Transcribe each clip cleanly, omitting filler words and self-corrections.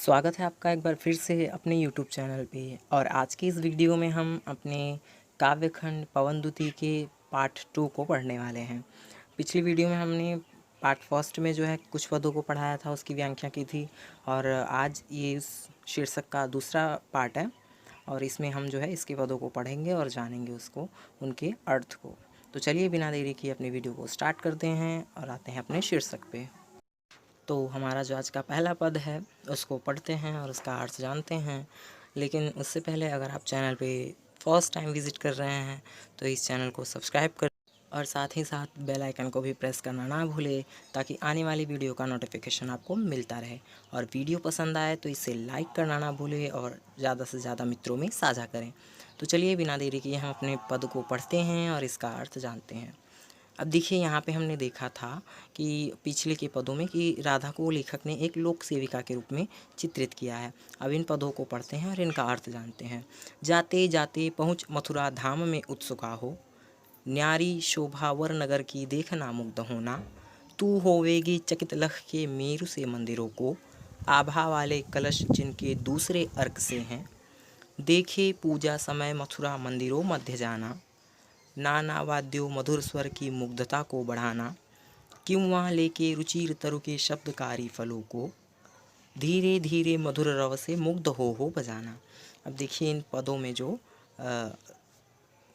स्वागत है आपका एक बार फिर से अपने यूट्यूब चैनल पे। और आज की इस वीडियो में हम अपने काव्यखंड पवनदूती के पार्ट 2 को पढ़ने वाले हैं। पिछली वीडियो में हमने पार्ट फर्स्ट में जो है कुछ पदों को पढ़ाया था, उसकी व्याख्या की थी। और आज ये इस शीर्षक का दूसरा पार्ट है और इसमें हम जो है इसके पदों को पढ़ेंगे और जानेंगे उसको, उनके अर्थ को। तो चलिए बिना देरी किए अपनी वीडियो को स्टार्ट करते हैं और आते हैं अपने शीर्षक पे। तो हमारा जो आज का पहला पद है उसको पढ़ते हैं और उसका अर्थ जानते हैं। लेकिन उससे पहले अगर आप चैनल पे फर्स्ट टाइम विज़िट कर रहे हैं तो इस चैनल को सब्सक्राइब कर और साथ ही साथ बेल आइकन को भी प्रेस करना ना भूलें, ताकि आने वाली वीडियो का नोटिफिकेशन आपको मिलता रहे। और वीडियो पसंद आए तो इसे लाइक करना ना भूलें और ज़्यादा से ज़्यादा मित्रों में साझा करें। तो चलिए बिना देरी किए हम अपने पद को पढ़ते हैं और इसका अर्थ जानते हैं। अब देखिए, यहाँ पे हमने देखा था कि पिछले के पदों में कि राधा को लेखक ने एक लोक सेविका के रूप में चित्रित किया है। अब इन पदों को पढ़ते हैं और इनका अर्थ जानते हैं। जाते जाते पहुँच मथुरा धाम में उत्सुका हो, न्यारी शोभा वर नगर की देखना मुग्ध होना, तू होवेगी चकित लख के मेरु से मंदिरों को, आभा वाले कलश जिनके दूसरे अर्क से हैं, देखे पूजा समय मथुरा मंदिरों मध्य जाना, नाना वाद्यों मधुर स्वर की मुग्धता को बढ़ाना, क्यों वहाँ लेके रुचिर तरु के शब्दकारी फलों को, धीरे धीरे मधुर रव से मुग्ध हो बजाना। अब देखिए, इन पदों में जो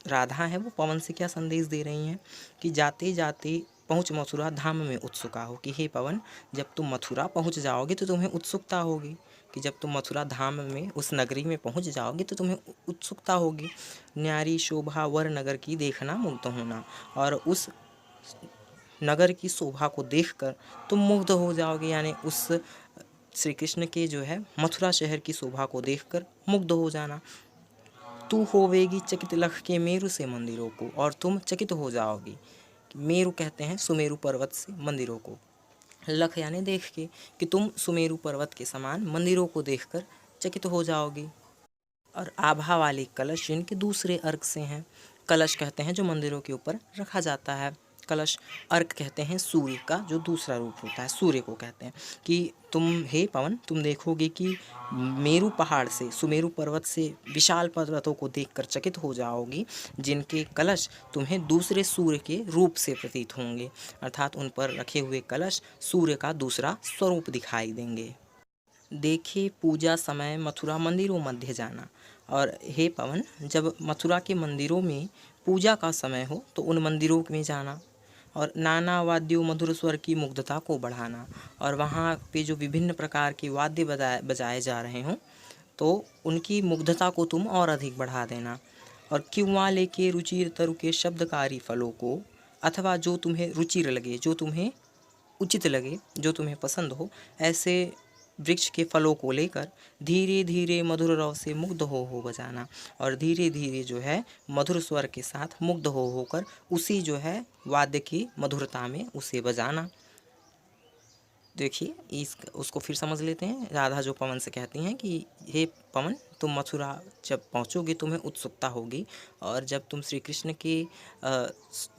राधा है वो पवन से क्या संदेश दे रही हैं कि जाते जाते पहुँच मथुरा धाम में उत्सुका हो, कि हे पवन, जब तुम मथुरा पहुँच जाओगे तो तुम्हें उत्सुकता होगी, कि जब तुम मथुरा धाम में उस नगरी में पहुँच जाओगे तो तुम्हें उत्सुकता होगी। न्यारी शोभा वर नगर की देखना मुग्ध होना, और उस नगर की शोभा को देखकर तुम मुग्ध हो जाओगे, यानी उस श्री कृष्ण के जो है मथुरा शहर की शोभा को देखकर मुग्ध हो जाना। तू होवेगी चकित लख के मेरु से मंदिरों को, और तुम चकित हो जाओगी। मेरु कहते हैं सुमेरु पर्वत से मंदिरों को, लख यानी देख के, कि तुम सुमेरु पर्वत के समान मंदिरों को देखकर चकित हो जाओगी। और आभा वाले कलश जिनके दूसरे अर्क से हैं, कलश कहते हैं जो मंदिरों के ऊपर रखा जाता है, कलश। अर्क कहते हैं सूर्य का जो दूसरा रूप होता है, सूर्य को कहते हैं। कि तुम हे पवन, तुम देखोगे कि मेरु पहाड़ से, सुमेरु पर्वत से विशाल पर्वतों को देखकर चकित हो जाओगी, जिनके कलश तुम्हें दूसरे सूर्य के रूप से प्रतीत होंगे, अर्थात उन पर रखे हुए कलश सूर्य का दूसरा स्वरूप दिखाई देंगे। देखे पूजा समय मथुरा मंदिरों मध्य जाना, और हे पवन, जब मथुरा के मंदिरों में पूजा का समय हो तो उन मंदिरों में जाना, और नाना वाद्यों मधुर स्वर की मुग्धता को बढ़ाना, और वहाँ पे जो विभिन्न प्रकार के वाद्य बजाए जा रहे हों तो उनकी मुग्धता को तुम और अधिक बढ़ा देना। और क्यों लेके रुचिर तरु के शब्दकारी फलों को, अथवा जो तुम्हें रुचिर लगे, जो तुम्हें उचित लगे, जो तुम्हें पसंद हो, ऐसे वृक्ष के फलों को लेकर धीरे धीरे मधुर रव से मुग्ध हो बजाना, और धीरे धीरे जो है मधुर स्वर के साथ मुग्ध हो होकर उसी जो है वाद्य की मधुरता में उसे बजाना। देखिए, इस उसको फिर समझ लेते हैं। राधा जो पवन से कहती हैं कि हे पवन, तुम मथुरा जब पहुँचोगे तुम्हें उत्सुकता होगी, और जब तुम श्री कृष्ण के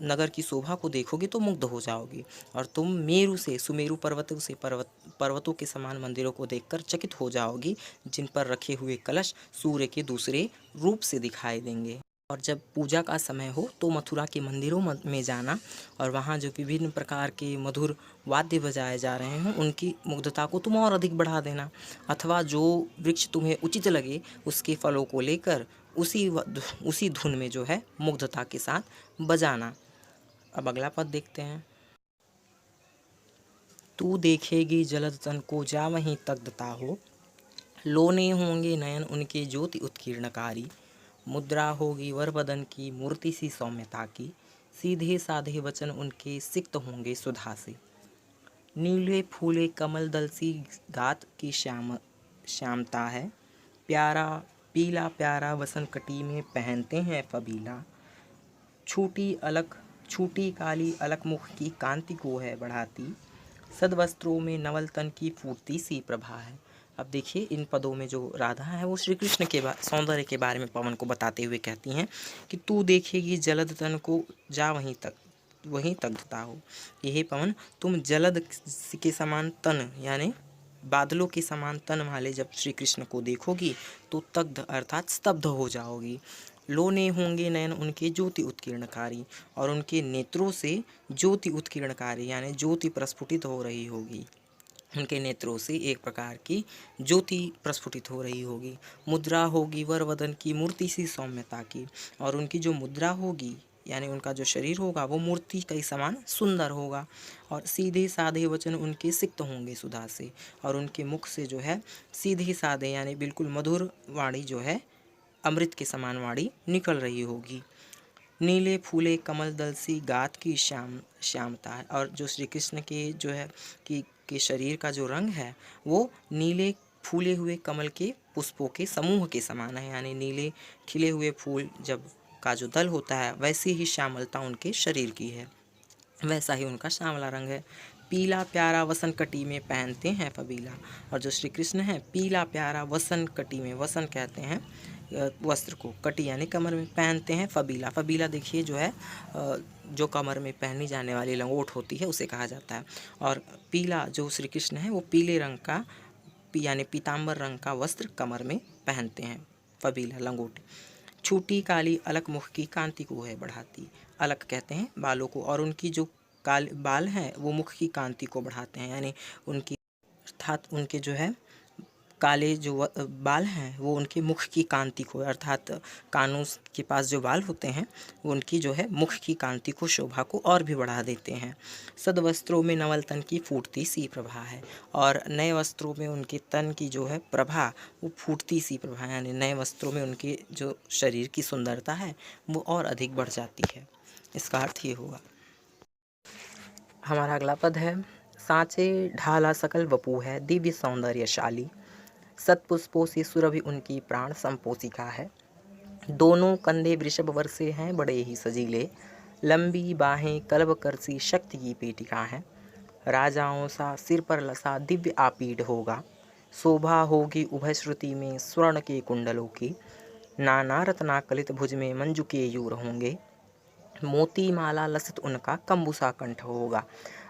नगर की शोभा को देखोगे तो मुग्ध हो जाओगी, और तुम मेरु से, सुमेरु पर्वतों से, पर्वतों के समान मंदिरों को देखकर चकित हो जाओगी, जिन पर रखे हुए कलश सूर्य के दूसरे रूप से दिखाई देंगे। और जब पूजा का समय हो तो मथुरा के मंदिरों में जाना, और वहाँ जो विभिन्न प्रकार के मधुर वाद्य बजाए जा रहे हों उनकी मुग्धता को तुम और अधिक बढ़ा देना, अथवा जो वृक्ष तुम्हें उचित लगे उसके फलों को लेकर उसी धुन में जो है मुग्धता के साथ बजाना। अब अगला पद देखते हैं। तू देखेगी जलद तन को जा वहीं तकता हो, लोने होंगे नयन उनके ज्योति उत्कीर्णकारी, मुद्रा होगी वर बदन की मूर्ति सी सौम्यता की, सीधे साधे वचन उनके सिक्त होंगे सुधा से, नीले फूले कमल दल सी गात की श्यामता है, प्यारा पीला प्यारा वसन कटी में पहनते हैं फबीला, छूटी काली अलक मुख की कांति को है बढ़ाती, सदवस्त्रों में नवल तन की फूटती सी प्रभा है। अब देखिए, इन पदों में जो राधा है वो श्री कृष्ण के सौंदर्य के बारे में पवन को बताते हुए कहती हैं कि तू देखेगी जलद तन को जा वहीं तक हो, कि हे पवन, तुम जलद के समान तन यानी बादलों के समान तन वाले जब श्री कृष्ण को देखोगी तो तग्ध अर्थात स्तब्ध हो जाओगी। लोने होंगे नयन उनके ज्योति उत्कीर्णकारी, और उनके नेत्रों से ज्योति उत्कीर्णकारी यानी ज्योति प्रस्फुटित हो रही होगी। उनके नेत्रों से एक प्रकार की ज्योति प्रस्फुटित हो रही होगी। मुद्रा होगी वर वदन की मूर्ति सी सौम्यता की, और उनकी जो मुद्रा होगी यानी उनका जो शरीर होगा वो मूर्ति के समान सुंदर होगा। और सीधे साधे वचन उनके सिक्त होंगे सुधा से, और उनके मुख से जो है सीधे साधे यानी बिल्कुल मधुर वाणी जो है अमृत के समान वाणी निकल रही होगी। नीले फूले कमल दल सी गात की श्यामता है, और जो श्री कृष्ण के जो है कि शरीर का जो रंग है वो नीले फूले हुए कमल के पुष्पों के समूह के समान है, यानी नीले खिले हुए फूल जब का जो दल होता है वैसी ही श्यामलता उनके शरीर की है, वैसा ही उनका श्यामला रंग है। पीला प्यारा वसन कटी में पहनते हैं फबीला, और जो श्री कृष्ण है पीला प्यारा वसन कटी में, वसन कहते हैं वस्त्र को, कटी यानी कमर में, पहनते हैं फबीला। फबीला देखिए जो है जो कमर में पहनी जाने वाली लंगोट होती है उसे कहा जाता है। और पीला जो श्री कृष्ण है वो पीले रंग का यानी पीताम्बर रंग का वस्त्र कमर में पहनते हैं, फबीला लंगोट। छूटी काली अलक मुख की कांति को है बढ़ाती, अलक कहते हैं बालों को, और उनकी जो बाल हैं वो मुख की कांति को बढ़ाते हैं, यानी उनकी अर्थात उनके जो है काले जो बाल हैं वो उनके मुख की कांति को, अर्थात कानों के पास जो बाल होते हैं वो उनकी जो है मुख की कांति को, शोभा को और भी बढ़ा देते हैं। सदवस्त्रों में नवल तन की फूटती सी प्रभा है, और नए वस्त्रों में उनके तन की जो है प्रभा वो फूटती सी प्रभा, यानी नए वस्त्रों में उनके जो शरीर की सुंदरता है वो और अधिक बढ़ जाती है। इसका अर्थ ये होगा। हमारा अगला पद है, सांचे ढाला सकल वपू है दिव्य सौंदर्यशाली, सतपुष्पों से सुरभि उनकी प्राण संपोषिका है। दोनों कंधे वृषभ वर्षे हैं बड़े ही सजीले, लंबी बाहें कल्ब करसी शक्ति की पेटिका है। राजाओं सा सिर पर लसा दिव्य आपीठ होगा, शोभा होगी उभय श्रुति में स्वर्ण के कुंडलों की। नाना रत्नाकलित भुज में मंजू के यूर होंगे, मोती माला लसित उनका कंबुसा कंठ होगा।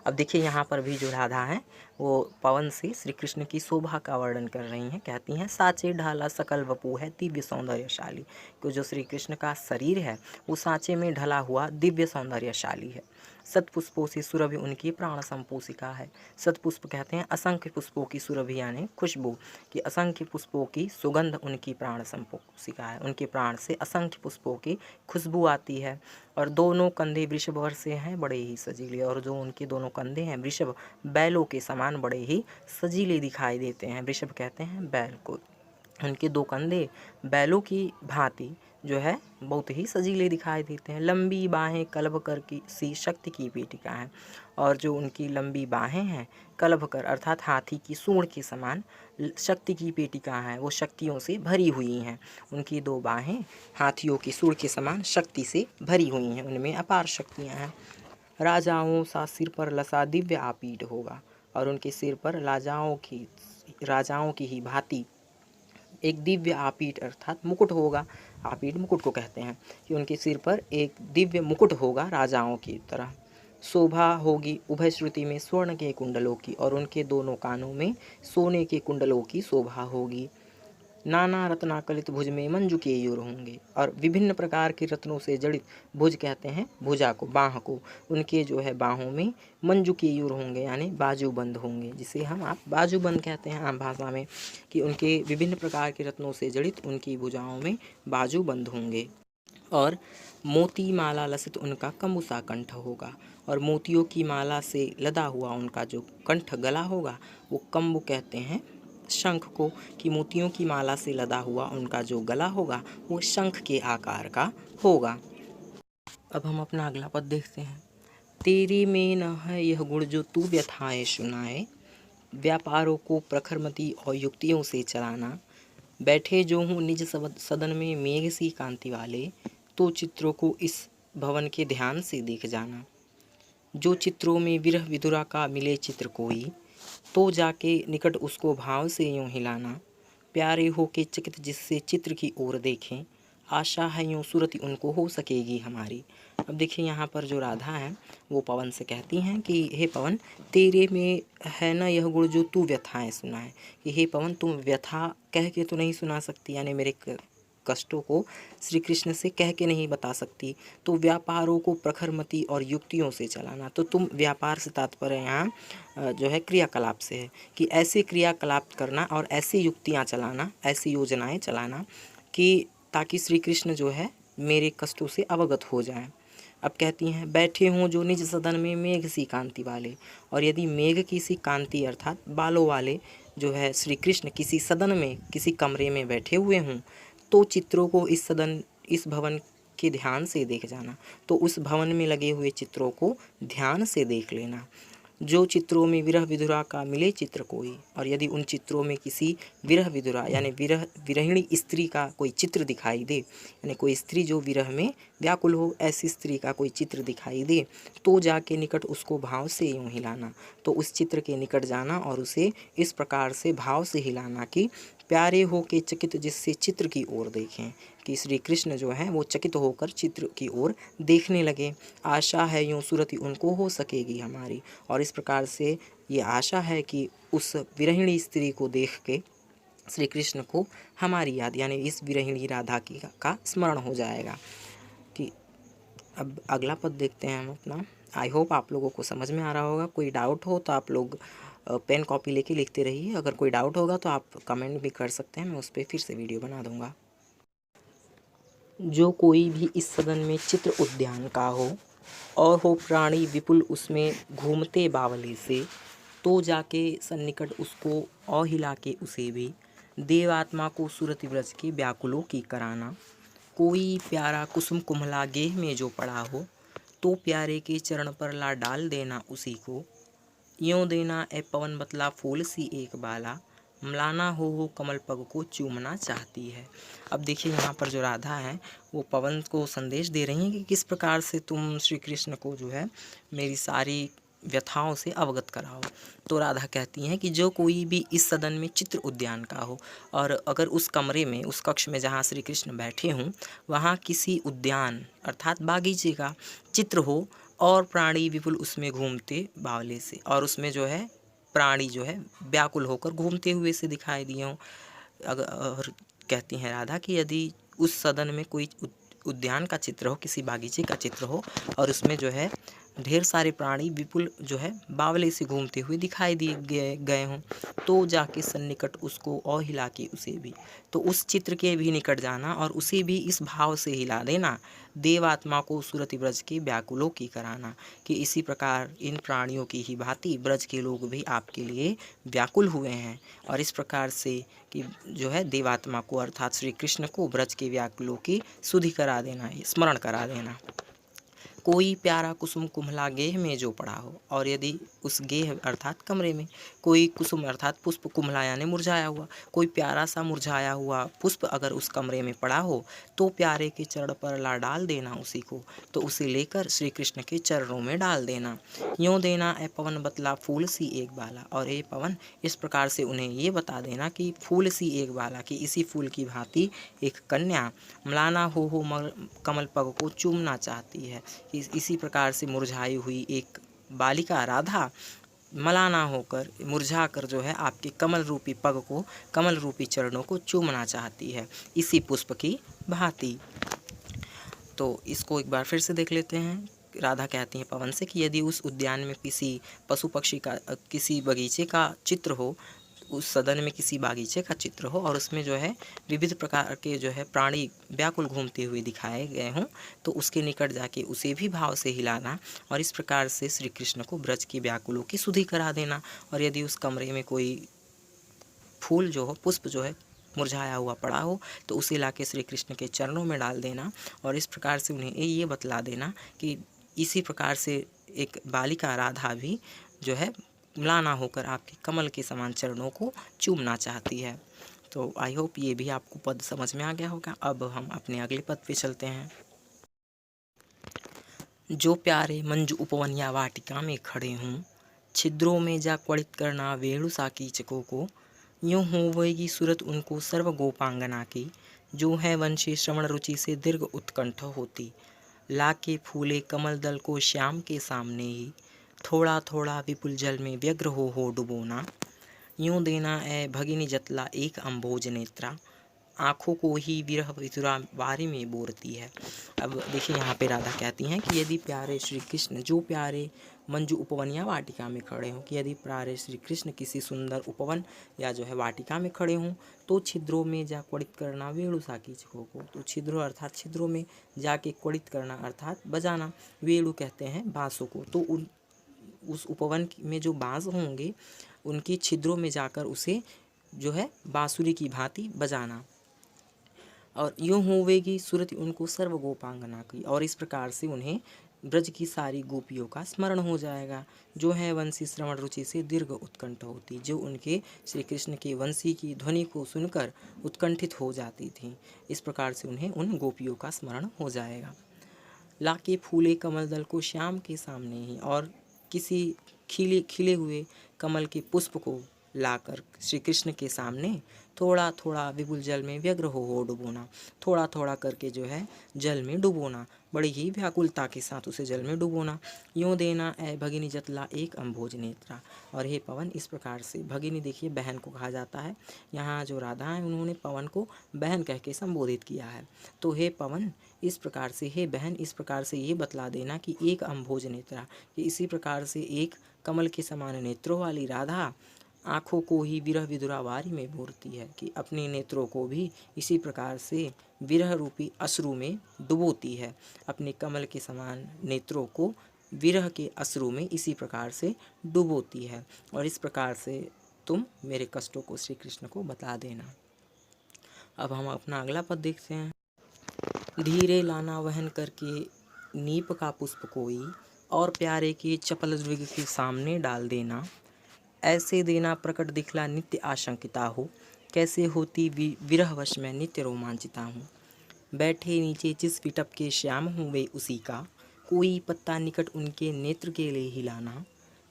अब देखिए यहाँ पर भी जो राधा है वो पवन से श्री कृष्ण की शोभा का वर्णन कर रही हैं। कहती हैं साँचे ढाला सकल वपू है दिव्य सौंदर्यशाली, कि जो श्री कृष्ण का शरीर है वो सांचे में ढला हुआ दिव्य सौंदर्यशाली है। सतपुष्पों से सुरभि उनकी प्राण संपोषिका है। सतपुष्प कहते हैं असंख्य पुष्पों की सुरभि यानी खुशबू, कि असंख्य पुष्पों की सुगंध उनकी प्राण संपोषिका है, उनके प्राण से असंख्य पुष्पों की खुशबू आती है। और दोनों कंधे वृषभ वर्षे हैं बड़े ही सजीले, और जो उनके दोनों कंधे हैं वृषभ बैलों के समान बड़े ही सजीले दिखाई देते हैं। वृषभ कहते हैं बैल को, उनके दो कंधे बैलों की भांति जो है बहुत ही सजीले दिखाई देते हैं। लंबी बाहें कल्भ कर की सी शक्ति की पेटिका है, और जो उनकी लंबी बाहें हैं कल्भ कर अर्थात हाथी की सूंड के समान शक्ति की पेटिका है, वो शक्तियों से भरी हुई हैं। उनकी दो बाहें हाथियों की सूंड के समान शक्ति से भरी हुई हैं, उनमें अपार शक्तियाँ हैं। राजाओं सा सिर पर लसा दिव्य आपीठ होगा, और उनके सिर पर राजाओं की ही भांति एक दिव्य आपीठ अर्थात मुकुट होगा। आपीठ मुकुट को कहते हैं, कि उनके सिर पर एक दिव्य मुकुट होगा राजाओं की तरह। शोभा होगी उभय श्रुति में स्वर्ण के कुंडलों की, और उनके दोनों कानों में सोने के कुंडलों की शोभा होगी। नाना रत्नाकलित भुज में मंजू के यूर होंगे, और विभिन्न प्रकार के रत्नों से जड़ित, भुज कहते हैं भुजा को, बाह को, उनके जो है बाहों में मंजू के यूर होंगे यानी बाजूबंद होंगे, जिसे हम आप बाजूबंद कहते हैं आम भाषा में, कि उनके विभिन्न प्रकार के रत्नों से जड़ित उनकी भुजाओं में बाजूबंद होंगे। और मोती माला लसित उनका कंबुसा कंठ होगा, और मोतियों की माला से लदा हुआ उनका जो कंठ गला होगा वो कंबु कहते हैं शंख को, कि मोतियों की माला से लदा हुआ उनका जो गला होगा वो शंख के आकार का होगा। अब हम अपना अगला पद देखते हैं। तेरे में न है यह गुण जो तू व्यथाएं सुनाए, व्यापारों को प्रखरमती और युक्तियों से चलाना। बैठे जो हूँ निज सदन में मेघ सी कांति वाले, तो चित्रों को इस भवन के ध्यान से देख जाना। जो चित्रों में विरह विधुरा का मिले चित्र कोई, तो जाके निकट उसको भाव से यूं हिलाना। प्यारे हो के चकित जिससे चित्र की ओर देखें, आशा है यूँ सुरति उनको हो सकेगी हमारी। अब देखिए यहाँ पर जो राधा है वो पवन से कहती हैं कि हे पवन, तेरे में है ना यह गुण जो तू व्यथाएं सुनाए, कि हे पवन तुम व्यथा कह के तो नहीं सुना सकती, यानी मेरे कष्टों को श्री कृष्ण से कह के नहीं बता सकती। तो व्यापारों को प्रखरमति और युक्तियों से चलाना, तो तुम व्यापार से तात्पर्य यहाँ जो है क्रियाकलाप से है, कि ऐसे क्रियाकलाप करना और ऐसी युक्तियाँ चलाना, ऐसी योजनाएं चलाना कि ताकि श्री कृष्ण जो है मेरे कष्टों से अवगत हो जाएं। अब कहती हैं, बैठे हों जो निज सदन में मेघ सी कांति वाले, और यदि मेघ की सी कांति अर्थात बालों वाले जो है श्री कृष्ण किसी सदन में, किसी कमरे में बैठे हुए हों, तो चित्रों को इस भवन के ध्यान से देख जाना। तो उस भवन में लगे हुए चित्रों को ध्यान से देख लेना। जो चित्रों में विरह विधुरा का मिले चित्र कोई, और यदि उन चित्रों में किसी विरह विधुरा यानी विरहिणी स्त्री का कोई चित्र दिखाई दे, यानी कोई स्त्री जो विरह में व्याकुल हो, ऐसी स्त्री का कोई चित्र दिखाई दे, तो जाके निकट उसको भाव से यूँ हिलाना। तो उस चित्र के निकट जाना और उसे इस प्रकार से भाव से हिलाना कि प्यारे हो के चकित जिससे चित्र की ओर देखें, कि श्री कृष्ण जो हैं वो चकित होकर चित्र की ओर देखने लगे। आशा है यूँ सुरति उनको हो सकेगी हमारी, और इस प्रकार से ये आशा है कि उस विरहिणी स्त्री को देख के श्री कृष्ण को हमारी याद, यानी इस विरहिणी राधा की का स्मरण हो जाएगा। कि अब अगला पद देखते हैं हम अपना। आई होप आप लोगों को समझ में आ रहा होगा। कोई डाउट हो तो आप लोग पेन कॉपी लेके लिखते रहिए। अगर कोई डाउट होगा तो आप कमेंट भी कर सकते हैं, मैं उस पर फिर से वीडियो बना दूंगा। जो कोई भी इस सदन में चित्र उद्यान का हो, और हो प्राणी विपुल उसमें घूमते बावले से, तो जाके सन्निकट उसको और हिला के उसे भी देवात्मा को सुरति व्रज के व्याकुलों की कराना। कोई प्यारा कुसुम कुम्हला गेह में जो पड़ा हो, तो प्यारे के चरण पर ला डाल देना उसी को। यों देना ए पवन बतला फूल सी एक बाला, मलाना हो कमल पग को चूमना चाहती है। अब देखिए यहाँ पर जो राधा है वो पवन को संदेश दे रही हैं कि किस प्रकार से तुम श्री कृष्ण को जो है मेरी सारी व्यथाओं से अवगत कराओ। तो राधा कहती हैं कि जो कोई भी इस सदन में चित्र उद्यान का हो, और अगर उस कमरे में, उस कक्ष में जहाँ श्री कृष्ण बैठे हों, वहाँ किसी उद्यान अर्थात बागीचे का चित्र हो, और प्राणी विपुल उसमें घूमते बावले से, और उसमें जो है प्राणी जो है व्याकुल होकर घूमते हुए से दिखाई दिए हों। और कहती हैं राधा कि यदि उस सदन में कोई उद्यान का चित्र हो, किसी बागीचे का चित्र हो, और उसमें जो है ढेर सारे प्राणी विपुल जो है बावले से घूमते हुए दिखाई दिए गए हों, तो जाके सन्निकट उसको और हिला के उसे भी, तो उस चित्र के भी निकट जाना और उसे भी इस भाव से हिला देना, देवात्मा को सुरति ब्रज के व्याकुलों की कराना, कि इसी प्रकार इन प्राणियों की ही भांति ब्रज के लोग भी आपके लिए व्याकुल हुए हैं। और इस प्रकार से कि जो है देवात्मा को अर्थात श्री कृष्ण को ब्रज के व्याकुलों की सुधि करा देना, स्मरण करा देना। कोई प्यारा कुसुम कुम्हला गेह में जो पड़ा हो, और यदि उस गेह अर्थात कमरे में कोई कुसुम अर्थात पुष्प, कुम्हला यानी मुरझाया हुआ, कोई प्यारा सा मुरझाया हुआ पुष्प अगर उस कमरे में पड़ा हो, तो प्यारे के चरण पर ला डाल देना उसी को, तो उसे लेकर श्री कृष्ण के चरणों में डाल देना। यूँ देना ए पवन बतला फूल सी एक बाला, और ए पवन इस प्रकार से उन्हें ये बता देना कि फूल सी एक बाला, कि इसी फूल की भांति एक कन्या मलाना हो कमल पग को चूमना चाहती है। इसी प्रकार से मुरझाई हुई एक बालिका राधा मलाना होकर, मुरझा कर जो है आपके कमल रूपी पग को, कमल रूपी चरणों को चूमना चाहती है, इसी पुष्प की भांति। तो इसको एक बार फिर से देख लेते हैं। राधा कहती हैं पवन से कि यदि उस उद्यान में किसी पशु पक्षी का, किसी बगीचे का चित्र हो, उस सदन में किसी बागीचे का चित्र हो, और उसमें जो है विविध प्रकार के जो है प्राणी व्याकुल घूमते हुए दिखाए गए हों, तो उसके निकट जाके उसे भी भाव से हिलाना, और इस प्रकार से श्री कृष्ण को ब्रज के व्याकुलों की सुधि करा देना। और यदि उस कमरे में कोई फूल जो हो, पुष्प जो है मुरझाया हुआ पड़ा हो, तो उसे लाके श्री कृष्ण के चरणों में डाल देना, और इस प्रकार से उन्हें ये बतला देना कि इसी प्रकार से एक बालिका राधा भी जो है म्लाना होकर आपके कमल के समान चरणों को चूमना चाहती है। तो आई होप ये भी आपको पद समझ में आ गया होगा। अब हम अपने अगले पद पे चलते हैं। जो प्यारे मंजू उपवन या वाटिका में खड़े हों, छिद्रों में जा क्वड़ित करना वेणु सा कीचकों को, यूँ होवेगी सूरत उनको सर्व गोपांगना की, जो है वंशी श्रवण रुचि से दीर्घ उत्कंठ होती। लाके फूले कमल दल को श्याम के सामने ही, थोड़ा थोड़ा विपुल जल में व्यग्र हो डुबोना। यूं देना ए भगिनी जतला एक अम्भोज नेत्रा, आँखों को ही विरह विधुरा वारी में बोरती है। अब देखिए यहाँ पे राधा कहती हैं कि यदि प्यारे श्री कृष्ण, जो प्यारे मंजू उपवन या वाटिका में खड़े हों, कि यदि प्यारे श्री कृष्ण किसी सुंदर उपवन या जो है वाटिका में खड़े हों, तो छिद्रों में जा क्वड़ित करना वेणु साकी को। तो छिद्रों अर्थात छिद्रों में जाके क्वड़ित करना अर्थात बजाना, वेणु कहते हैं बाँसों को। तो उस उपवन में जो बाँस होंगे उनकी छिद्रों में जाकर उसे जो है बाँसुरी की भांति बजाना। और यूँ होवेगी सुरति उनको सर्व गोपांगना की, और इस प्रकार से उन्हें ब्रज की सारी गोपियों का स्मरण हो जाएगा। जो है वंशी श्रवण रुचि से दीर्घ उत्कंठ होती, जो उनके श्री कृष्ण के वंशी की ध्वनि को सुनकर उत्कंठित हो जाती थी। इस प्रकार से उन्हें उन गोपियों का स्मरण हो जाएगा। लाके फूले कमल दल को श्याम के सामने ही, और किसी खिले हुए कमल के पुष्प को लाकर श्री कृष्ण के सामने थोड़ा थोड़ा विपुल जल में व्यग्र हो डुबोना, थोड़ा थोड़ा करके जो है जल में डुबोना, बड़ी ही व्याकुलता के साथ उसे जल में डुबोना। यूँ देना ए भगिनी जतला एक अम्भोज नेत्रा, और हे पवन, इस प्रकार से भगिनी देखिए बहन को कहा जाता है। यहाँ जो राधा है उन्होंने पवन को बहन कह के संबोधित किया है। तो हे पवन, इस प्रकार से, हे बहन, इस प्रकार से ये बतला देना कि एक अम्भोज नेत्रा, कि इसी प्रकार से एक कमल के समान नेत्रों वाली राधा आँखों को ही विरह विधुरावारी में बोरती है, कि अपने नेत्रों को भी इसी प्रकार से विरह रूपी अश्रु में डुबोती है। अपने कमल के समान नेत्रों को विरह के अश्रु में इसी प्रकार से डुबोती है, और इस प्रकार से तुम मेरे कष्टों को श्री कृष्ण को बता देना। अब हम अपना अगला पद देखते हैं। धीरे लाना वहन करके नीप का पुष्प कोई, और प्यारे के चपल दृग के सामने डाल देना। ऐसे देना प्रकट दिखला नित्य आशंकिता हो, कैसे होती विरहवश में नित्य रोमांचिता हूँ। बैठे नीचे जिस विटप के श्याम हूँ वे उसी का, कोई पत्ता निकट उनके नेत्र के लिए हिलाना।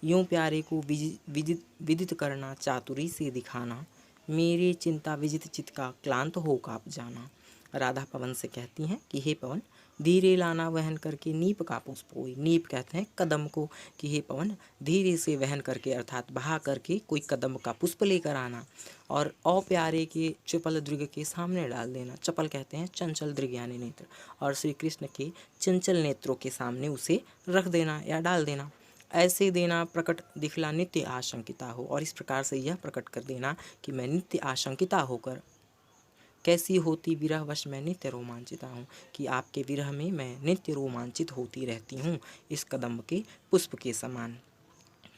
यूँ प्यारे को विदित करना चातुरी से दिखाना, मेरे चिंता विजित चित्त का क्लांत हो काँप जाना। राधा पवन से कहती हैं कि हे पवन, धीरे लाना वहन करके नीप का पुष्प कोई, नीप कहते हैं कदम को, कि हे पवन धीरे से वहन करके अर्थात बहा करके कोई कदम का पुष्प लेकर आना, और प्यारे के चपल दृग के सामने डाल देना। चपल कहते हैं चंचल दृग यानी नेत्र, और श्री कृष्ण के चंचल नेत्रों के सामने उसे रख देना या डाल देना। ऐसे देना प्रकट दिखला नित्य आशंकिता हो, और इस प्रकार से यह प्रकट कर देना कि मैं नित्य आशंकिता होकर, कैसी होती विरहवश में नित्य रोमांचिता हूँ, कि आपके विरह में मैं नित्य रोमांचित होती रहती हूँ इस कदम के पुष्प के समान।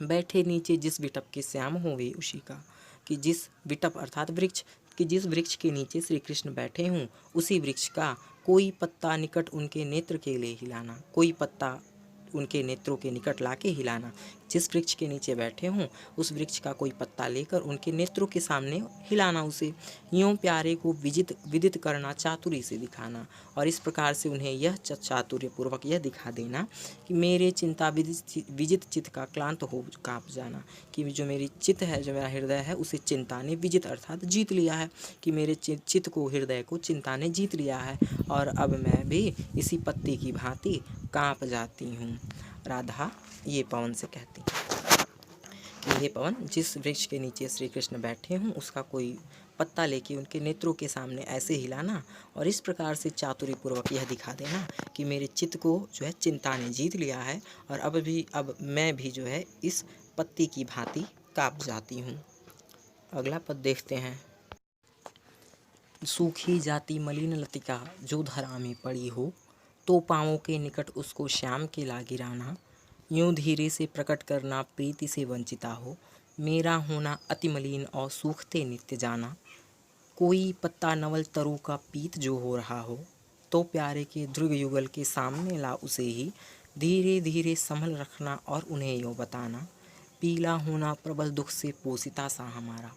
बैठे नीचे जिस विटप के श्याम होवे उसी का, कि जिस विटप अर्थात वृक्ष, कि जिस वृक्ष के नीचे श्री कृष्ण बैठे हूँ उसी वृक्ष का कोई पत्ता निकट उनके नेत्र के लिए हिलाना, कोई पत्ता उनके नेत्रों के निकट लाके हिलाना। जिस वृक्ष के नीचे बैठे हों उस वृक्ष का कोई पत्ता लेकर उनके नेत्रों के सामने हिलाना उसे। यूँ प्यारे को विदित करना चातुरी से दिखाना, और इस प्रकार से उन्हें यह चातुर्यपूर्वक यह दिखा देना कि मेरे चिंता विजित चित्त का क्लांत हो काँप जाना, कि जो मेरी चित्त है, जो मेरा हृदय है, उसे चिंता ने विजित अर्थात जीत लिया है, कि मेरे चित्त को, हृदय को चिंता ने जीत लिया है, और अब मैं भी इसी पत्ते की भांति काँप जाती हूँ। राधा ये पवन से कहती कि हे पवन, जिस वृक्ष के नीचे श्री कृष्ण बैठे हों उसका कोई पत्ता लेके उनके नेत्रों के सामने ऐसे हिलाना, और इस प्रकार से चातुरीपूर्वक यह दिखा देना कि मेरे चित्त को जो है चिंता ने जीत लिया है, और अब मैं भी जो है इस पत्ती की भांति काँप जाती हूँ। अगला पद देखते हैं। सूखी जाती मलिन लतिका जो धरा में पड़ी हो, तो पाँवों के निकट उसको श्याम के ला गिराना। यूँ धीरे से प्रकट करना प्रीति से वंचिता हो, मेरा होना अति मलिन और सूखते नित्य जाना। कोई पत्ता नवल तरु का पीत जो हो रहा हो, तो प्यारे के ध्रुव युगल के सामने ला उसे ही धीरे धीरे संभल रखना और उन्हें यूँ बताना, पीला होना प्रबल दुख से पोसिता सा हमारा।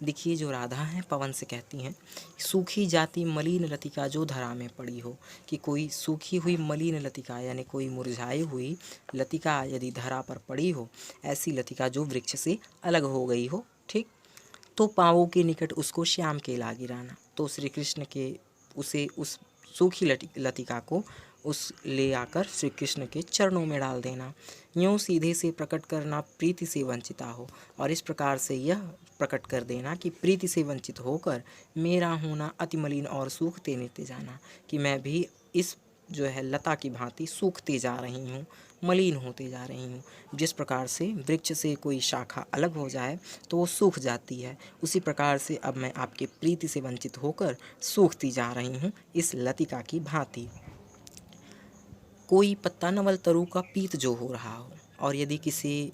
देखिए जो राधा हैं पवन से कहती हैं, सूखी जाती मलिन लतिका जो धरा में पड़ी हो, कि कोई सूखी हुई मलिन लतिका यानी कोई मुरझाई हुई लतिका यदि धरा पर पड़ी हो, ऐसी लतिका जो वृक्ष से अलग हो गई हो, ठीक, तो पाँवों के निकट उसको श्याम के ला गिराना। तो श्री कृष्ण के उसे उस सूखी लतिका को उस ले आकर श्री कृष्ण के चरणों में डाल देना। यूँ सीधे से प्रकट करना प्रीति से वंचिता हो, और इस प्रकार से यह प्रकट कर देना कि प्रीति से वंचित होकर मेरा होना अति मलिन और सूखते नीते जाना, कि मैं भी इस जो है लता की भांति सूखते जा रही हूँ, मलिन होते जा रही हूँ। जिस प्रकार से वृक्ष से कोई शाखा अलग हो जाए तो वो सूख जाती है, उसी प्रकार से अब मैं आपके प्रीति से वंचित होकर सूखती जा रही हूँ इस लतिका की भांति। कोई पत्ता नवल तरु का पीत जो हो रहा हो, और यदि किसी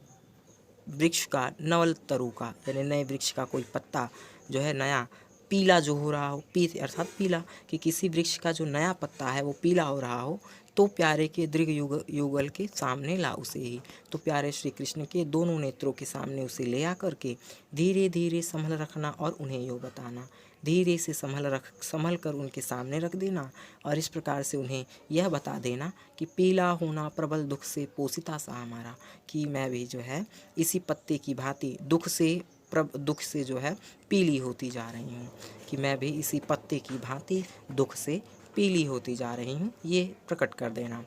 वृक्ष का नवल तरु का यानी नए वृक्ष का कोई पत्ता जो है नया पीला जो हो रहा हो, पीत अर्थात पीला, कि किसी वृक्ष का जो नया पत्ता है वो पीला हो रहा हो, तो प्यारे के दृढ़ युगल के सामने ला उसे ही। तो प्यारे श्री कृष्ण के दोनों नेत्रों के सामने उसे ले आकर के धीरे धीरे संभल रखना और उन्हें यो बताना। धीरे से संभल कर उनके सामने रख देना, और इस प्रकार से उन्हें यह बता देना कि पीला होना प्रबल दुख से पोसिता सा हमारा, कि मैं भी जो है इसी पत्ते की भांति दुख से जो है पीली होती जा रही हूँ, कि मैं भी इसी पत्ते की भांति दुख से पीली होती जा रही हूँ, ये प्रकट कर देना।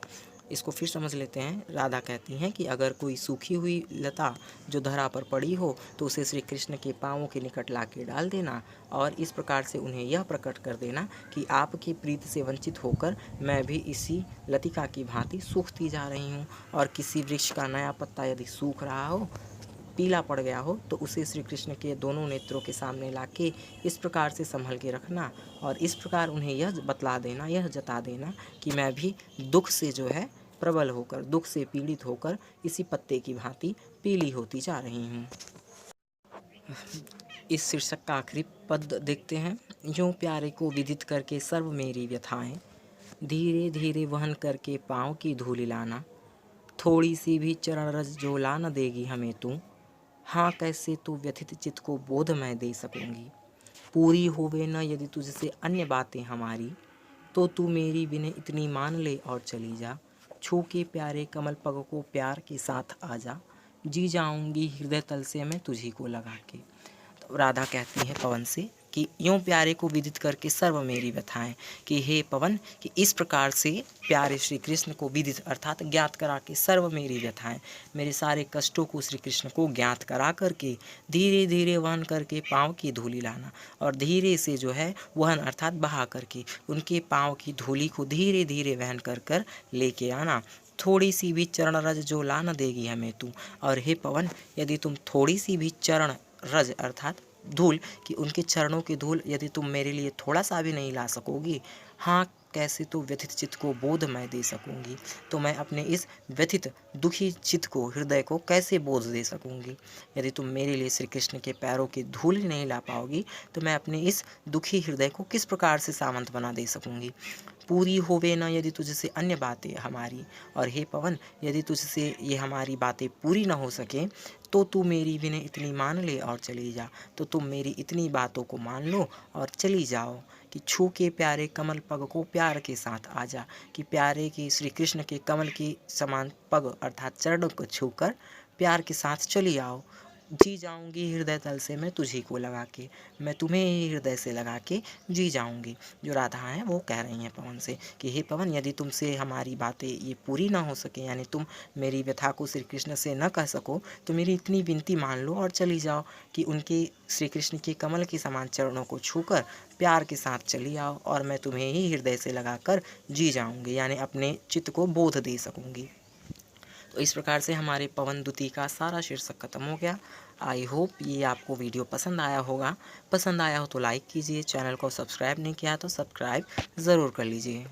इसको फिर समझ लेते हैं। राधा कहती हैं कि अगर कोई सूखी हुई लता जो धरा पर पड़ी हो तो उसे श्री कृष्ण के पाँवों के निकट ला के डाल देना, और इस प्रकार से उन्हें यह प्रकट कर देना कि आपकी प्रीति से वंचित होकर मैं भी इसी लतिका की भांति सूखती जा रही हूँ। और किसी वृक्ष का नया पत्ता यदि सूख रहा हो, पीला पड़ गया हो, तो उसे श्री कृष्ण के दोनों नेत्रों के सामने लाके इस प्रकार से संभल के रखना, और इस प्रकार उन्हें यह बतला देना, यह जता देना कि मैं भी दुख से जो है प्रबल होकर, दुख से पीड़ित होकर इसी पत्ते की भांति पीली होती जा रही हूँ। इस शीर्षक का आखिरी पद देखते हैं। यूँ प्यारे को विदित करके सर्व मेरी व्यथाएं, धीरे धीरे वहन करके पाँव की धूलि लाना, थोड़ी सी भी चरण रज जो ला न देगी हमें तू, हाँ कैसे तू व्यथित चित्त को बोध मैं दे सकूँगी। पूरी होवे न यदि तुझसे अन्य बातें हमारी, तो तू मेरी विनय इतनी मान ले और चली जा। छू के प्यारे कमल पग को प्यार के साथ आ जा, जी जाऊँगी हृदय तल से मैं तुझी को लगा के। तो राधा कहती है पवन से कि यूँ प्यारे को विदित करके सर्व मेरी व्यथाएं, कि हे पवन, कि इस प्रकार से प्यारे श्री कृष्ण को विदित अर्थात ज्ञात करा के सर्व मेरी व्यथाएं, मेरे सारे कष्टों को श्री कृष्ण को ज्ञात करा करके धीरे धीरे वहन करके पाँव की धूलि लाना, और धीरे से जो है वहन अर्थात बहा करके उनके पाँव की धूलि को धीरे धीरे वहन कर लेके आना। थोड़ी सी भी चरण रज जो ला न देगी हमें तू, और हे पवन, यदि तुम थोड़ी सी भी चरण रज अर्थात धूल, कि उनके चरणों की धूल यदि तुम मेरे लिए थोड़ा सा भी नहीं ला सकोगी, हाँ कैसे तो व्यथित चित्त को बोध मैं दे सकूँगी। तो मैं अपने इस व्यथित दुखी चित्त को, हृदय को कैसे बोध दे सकूँगी। यदि तुम मेरे लिए श्री कृष्ण के पैरों की धूल ही नहीं ला पाओगी, तो मैं अपने इस दुखी हृदय को किस प्रकार से सामंत बना दे सकूँगी। पूरी होवे न यदि तुझसे अन्य बातें हमारी, और हे पवन, यदि तुझसे ये हमारी बातें पूरी न हो सके, तो तू मेरी विनय इतनी मान ले और चली जा। तो तुम मेरी इतनी बातों को मान लो और चली जाओ, कि छू के प्यारे कमल पग को प्यार के साथ आ जा, कि प्यारे के श्री कृष्ण के कमल के समान पग अर्थात चरणों को छूकर प्यार के साथ चली आओ। जी जाऊंगी हृदय तल से मैं तुझी को लगा के, मैं तुम्हें ही हृदय से लगा के जी जाऊंगी। जो राधा हैं वो कह रही हैं पवन से कि हे पवन, यदि तुमसे हमारी बातें ये पूरी ना हो सके, यानी तुम मेरी व्यथा को श्री कृष्ण से न कह सको, तो मेरी इतनी विनती मान लो और चली जाओ, कि उनके श्री कृष्ण के कमल के समान चरणों को छूकर प्यार के साथ चली आओ, और मैं तुम्हें ही हृदय से लगाकर जी जाऊंगी, यानी अपने चित्त को बोध दे सकूंगी। तो इस प्रकार से हमारे पवन दुती का सारा शीर्षक खत्म हो गया। आई होप ये आपको वीडियो पसंद आया होगा। पसंद आया हो तो लाइक कीजिए, चैनल को सब्सक्राइब नहीं किया तो सब्सक्राइब ज़रूर कर लीजिए।